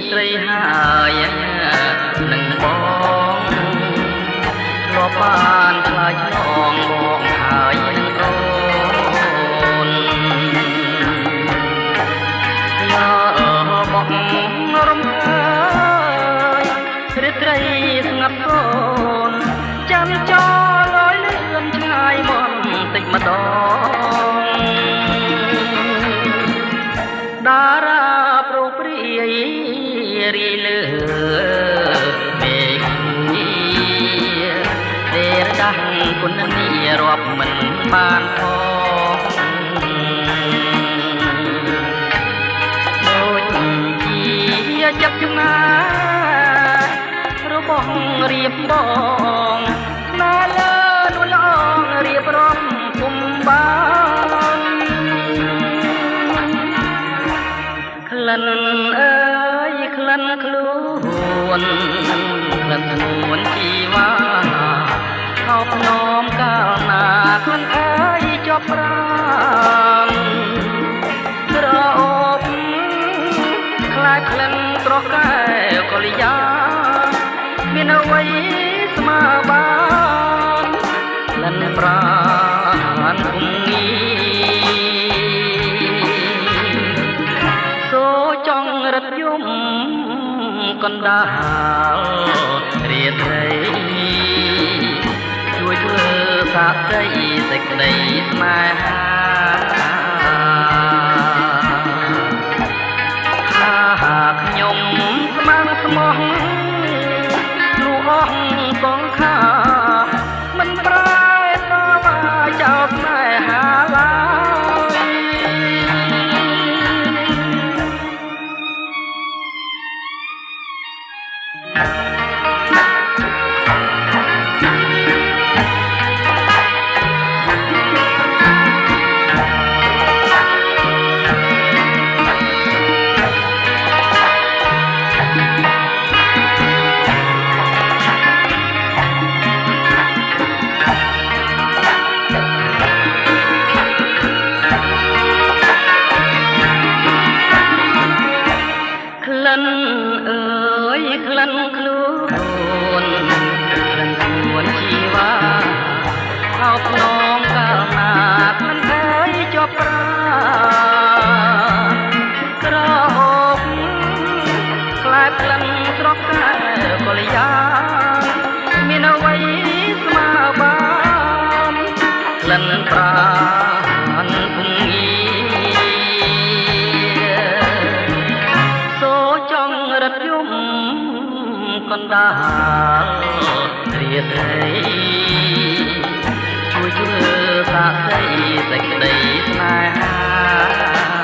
ស្រីហើយនឹងបងក៏បានឆ្លើយឆ្លងបងហើយនឹងអូនយកបងរំខានរាត្រីស្ងាត់សូនចាំចោលលយលឿនឆ្ងាយមកតិចម្ដងតារាប្រុសព្រាយរីលើមេឃទេរដាស់គុណនីរាប់មិនបានផងដូចជាចាប់ឆ្ងាយរបស់រៀបបងណាលើនួនល្អងរៀបរាប់គុំបានក្លិនអើយក្លិនខ្លួនក្លិនខ្លួនជីវ៉ាខោភ្នំកាលណាក្លិនអើយជាប់ប្រាណក្រអូបខ្លាចក្លិនត្រកែវកល្យាមានអ្វីស្មើបានក្លិនប្រាណគុំងីសូចង់រត់យំកណ្ដាលរាត្រីជួយធ្វើសាកសីសេចក្តីស្នេហាខ្ញុំស្មានស្មោះនោះអស់សងខាមិនប្រែតបចោលស្នេហាឡើយក្លិនអើយក្លិនខ្លួនក្លិនខ្លួនជីវ៉ាខោភ្នំកាលណាក្លិនអើយជាប់ប្រាណក្រអូបខ្លាចក្លិនស្រកកែវកល្យាមានអ្វីស្មើបានក្លិនប្រាណគុំងីរត់យំកណ្ដាលរាត្រីជួយធ្វើសាកសីសេចក្តីស្នេហា